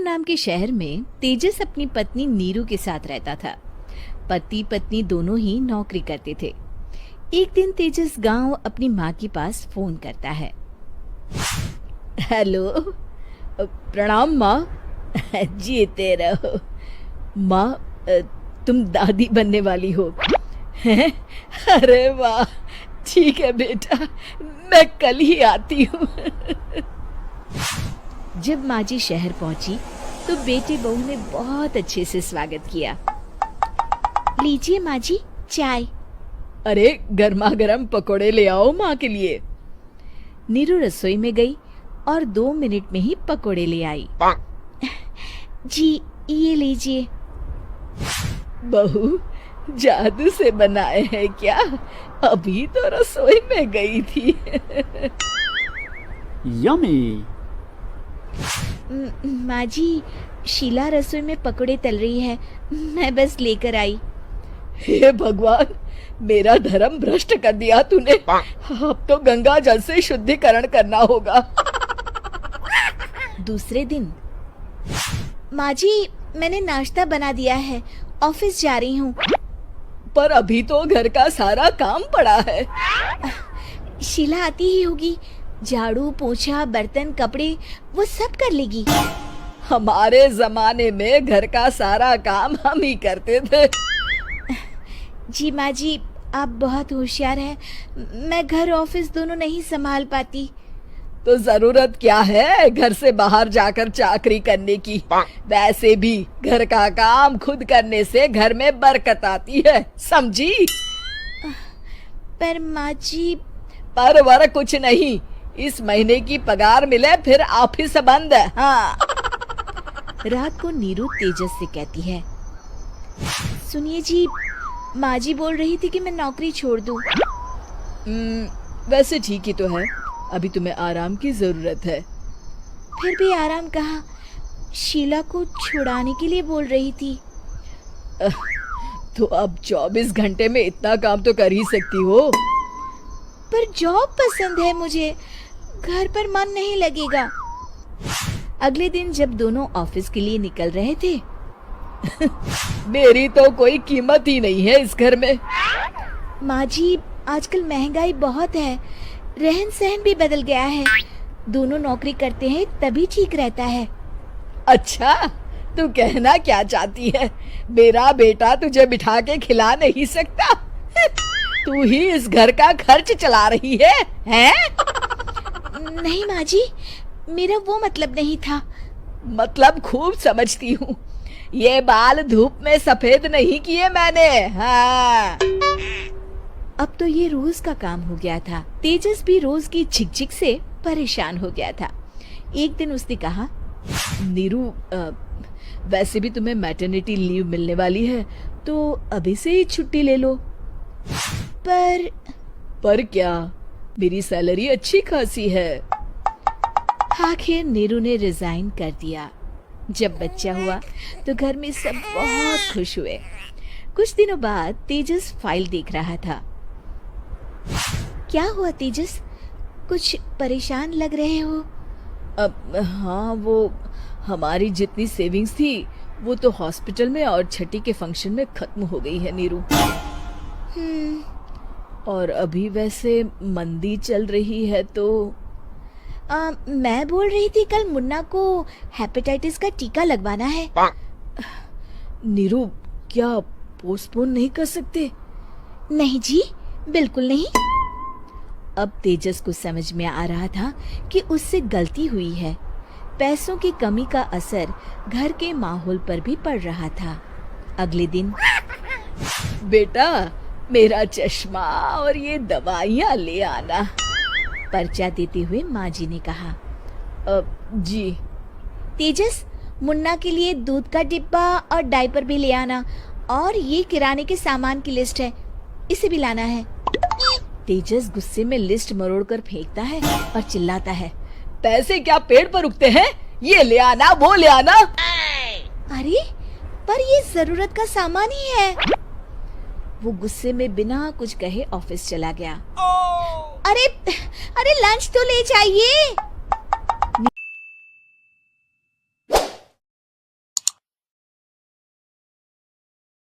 नाम के शहर में तेजस अपनी पत्नी नीरू के साथ रहता था। पति पत्नी दोनों ही नौकरी करते थे। एक दिन तेजस गांव अपनी माँ के पास फोन करता है। हेलो, प्रणाम माँ। जीते रहो माँ, तुम दादी बनने वाली हो हैं? अरे वाह, ठीक है बेटा, मैं कल ही आती हूँ। जब माँ जी शहर पहुंची तो बेटे बहू ने बहुत अच्छे से स्वागत किया। लीजिए माँ जी, चाय। अरे गर्मा गर्म पकोड़े ले आओ माँ के लिए। नीरू रसोई में गई और 2 मिनट में ही पकोड़े ले आई। जी ये लीजिए। बहू जादू से बनाए हैं क्या? अभी तो रसोई में गई थी। यम्मी। माँ जी, शीला रसोई में पकोड़े तल रही है, मैं बस लेकर आई। हे भगवान, मेरा धर्म भ्रष्ट कर दिया तूने। अब तो गंगा जल से शुद्धिकरण करना होगा। दूसरे दिन, माँ जी मैंने नाश्ता बना दिया है, ऑफिस जा रही हूँ। पर अभी तो घर का सारा काम पड़ा है। शीला आती ही होगी, झाड़ू पोछा बर्तन कपड़े वो सब कर लेगी। हमारे जमाने में घर का सारा काम हम ही करते थे। जी माँ जी, आप बहुत होशियार हैं, मैं घर ऑफिस दोनों नहीं संभाल पाती। तो जरूरत क्या है घर से बाहर जाकर चाकरी करने की? वैसे भी घर का काम खुद करने से घर में बरकत आती है, समझी? पर माँ जी। पर वर कुछ नहीं, इस महीने की पगार मिले फिर ऑफिस बंद है। हाँ। रात को नीरू तेजस से कहती है, सुनिए जी, माँ जी बोल रही थी कि मैं नौकरी छोड़ दूं। वैसे ठीक ही तो है, अभी तुम्हें आराम की जरूरत है। फिर भी आराम कहाँ, शीला को छुड़ाने के लिए बोल रही थी। तो अब 24 घंटे में इतना काम तो कर ही सकती हो। पर जॉब पसंद है मुझे, घर पर मन नहीं लगेगा। अगले दिन जब दोनों ऑफिस के लिए निकल रहे थे, मेरी तो कोई कीमत ही नहीं है इस घर में। माँ जी, आजकल महंगाई बहुत है, रहन सहन भी बदल गया है, दोनों नौकरी करते हैं तभी ठीक रहता है। अच्छा, तू कहना क्या चाहती है? मेरा बेटा तुझे बिठा के खिला नहीं सकता? तू ही इस घर का खर्च चला रही है, हैं? नहीं माँ जी, मेरा वो मतलब नहीं था। मतलब खूब समझती हूँ, ये बाल धूप में सफेद नहीं किए मैंने। हाँ। अब तो ये रोज का काम हो गया था। तेजस भी रोज की झिकझिक से परेशान हो गया था। एक दिन उसने कहा, नीरू, वैसे भी तुम्हें मैटरनिटी लीव मिलने वाली है, तो अभी से ही छुट्टी ले लो। पर क्या, मेरी सैलरी अच्छी खासी है। आखिर नीरू ने रिजाइन कर दिया। जब बच्चा हुआ तो घर में सब बहुत खुश हुए। कुछ दिनों बाद तेजस फाइल देख रहा था। क्या हुआ तेजस, कुछ परेशान लग रहे हो? हाँ, वो हमारी जितनी सेविंग्स थी वो तो हॉस्पिटल में और छठी के फंक्शन में खत्म हो गई है नीरू। और अभी वैसे मंदी चल रही है तो मैं बोल रही थी कल मुन्ना को हेपेटाइटिस का टीका लगवाना है। नीरू, क्या पोस्टपोन नहीं कर सकते? नहीं जी, बिल्कुल नहीं। अब तेजस को समझ में आ रहा था कि उससे गलती हुई है। पैसों की कमी का असर घर के माहौल पर भी पड़ रहा था। अगले दिन, बेटा मेरा चश्मा और ये दवाइयाँ ले आना, पर्चा देते हुए माँ जी ने कहा। जी। तेजस, मुन्ना के लिए दूध का डिब्बा और डायपर भी ले आना, और ये किराने के सामान की लिस्ट है, इसे भी लाना है। तेजस गुस्से में लिस्ट मरोड़कर फेंकता है और चिल्लाता है, पैसे क्या पेड़ पर उगते हैं? ये ले आना, वो ले आना। अरे पर ये जरूरत का सामान ही है। वो गुस्से में बिना कुछ कहे ऑफिस चला गया। अरे लंच तो ले जाइए।